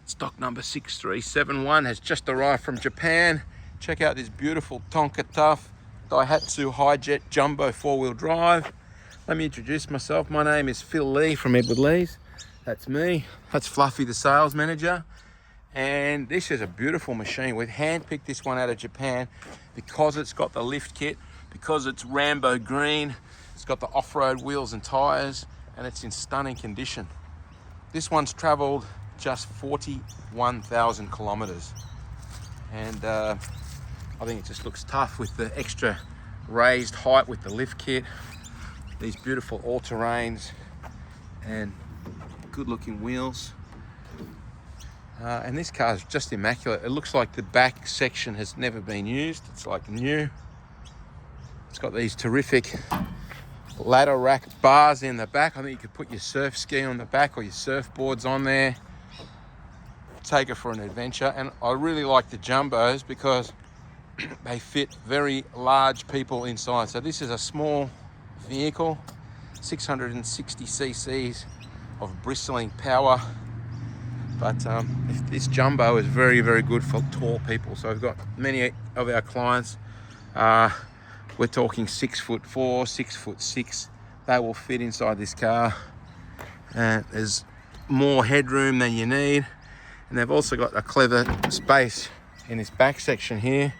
Stock number 6371 has just arrived from Japan. Check out this beautiful Tonka Tough Daihatsu Hijet Jumbo 4-wheel drive. Let me introduce myself. My name is Phil Lee from Edward Lee's. That's me. That's Fluffy, the sales manager. And this is a beautiful machine. We've handpicked this one out of Japan because it's got the lift kit, because it's Rambo green, it's got the off-road wheels and tires, and it's in stunning condition. This one's traveled just 41,000 kilometers. And I think it just looks tough with the extra raised height with the lift kit, these beautiful all-terrains and good looking wheels. And this car is just immaculate. It looks like the back section has never been used. It's like new. It's got these terrific ladder rack bars in the back. I think you could put your surf ski on the back or your surfboards on there. Take it for an adventure. And I really like the jumbos because they fit very large people inside. So this is a small vehicle, 660 cc's of bristling power. But this jumbo is very, very good for tall people. So we've got many of our clients, we're talking 6'4", 6'6". They will fit inside this car. There's more headroom than you need. And they've also got a clever space in this back section here,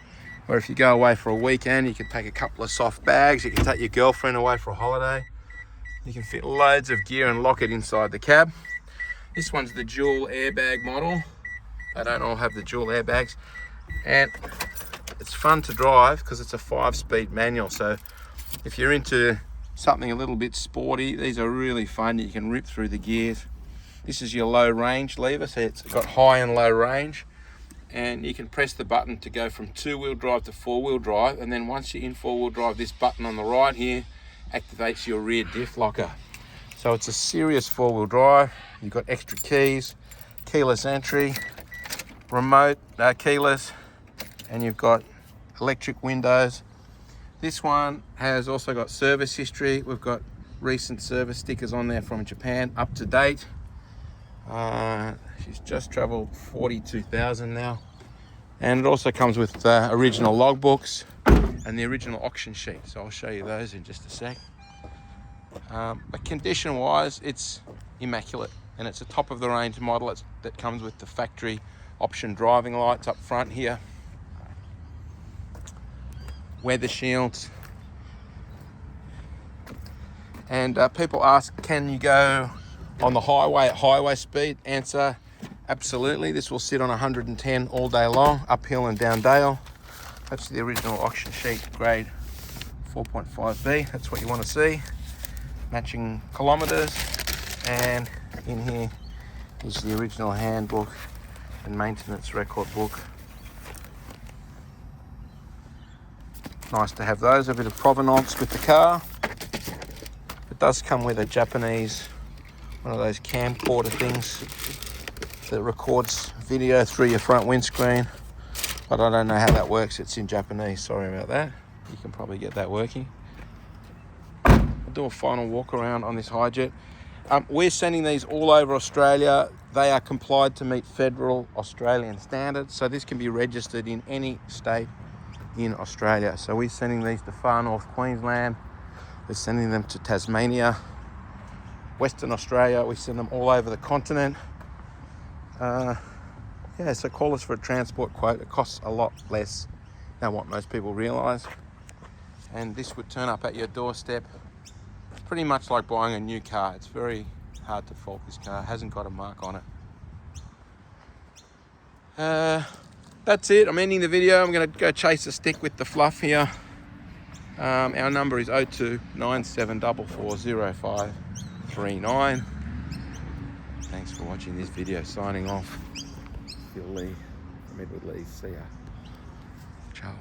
where if you go away for a weekend, you can take a couple of soft bags, you can take your girlfriend away for a holiday. You can fit loads of gear and lock it inside the cab. This one's the dual airbag model. They don't all have the dual airbags. And it's fun to drive because it's a 5-speed manual. So if you're into something a little bit sporty, these are really fun. You can rip through the gears. This is your low range lever, so it's got high and low range, and you can press the button to go from 2-wheel drive to 4-wheel drive, and then once you're in 4-wheel drive, this button on the right here activates your rear diff locker. So it's a serious 4-wheel drive. You've got extra keys, keyless entry, remote keyless, and you've got electric windows. This one has also got service history. We've got recent service stickers on there from Japan, up to date. She's just traveled 42,000 now. And it also comes with original logbooks and the original auction sheet. So I'll show you those in just a sec. But condition wise, it's immaculate, and it's a top of the range model that comes with the factory option driving lights up front here, weather shields. And people ask, can you go on the highway at highway speed? Answer, absolutely. This will sit on 110 all day long, uphill and down dale. That's the original auction sheet, grade 4.5B. That's what you want to see. Matching kilometers. And in here is the original handbook and maintenance record book. Nice to have those, a bit of provenance with the car. It does come with a Japanese, one of those camcorder things that records video through your front windscreen, but I don't know how that works. It's in Japanese, sorry about that. You can probably get that working. I'll do a final walk around on this Hijet. We're sending these all over Australia. They are complied to meet federal Australian standards, so this can be registered in any state in Australia. So we're sending these to far north Queensland, we're sending them to Tasmania, Western Australia, we send them all over the continent. Yeah, so call us for a transport quote. It costs a lot less than what most people realise. And this would turn up at your doorstep. It's pretty much like buying a new car. It's very hard to fault this car. It hasn't got a mark on it. That's it. I'm ending the video. I'm going to go chase a stick with the fluff here. Our number is 0297440539. Thanks for watching this video. Signing off. Phil Lee from Edward Lee. See ya. Ciao.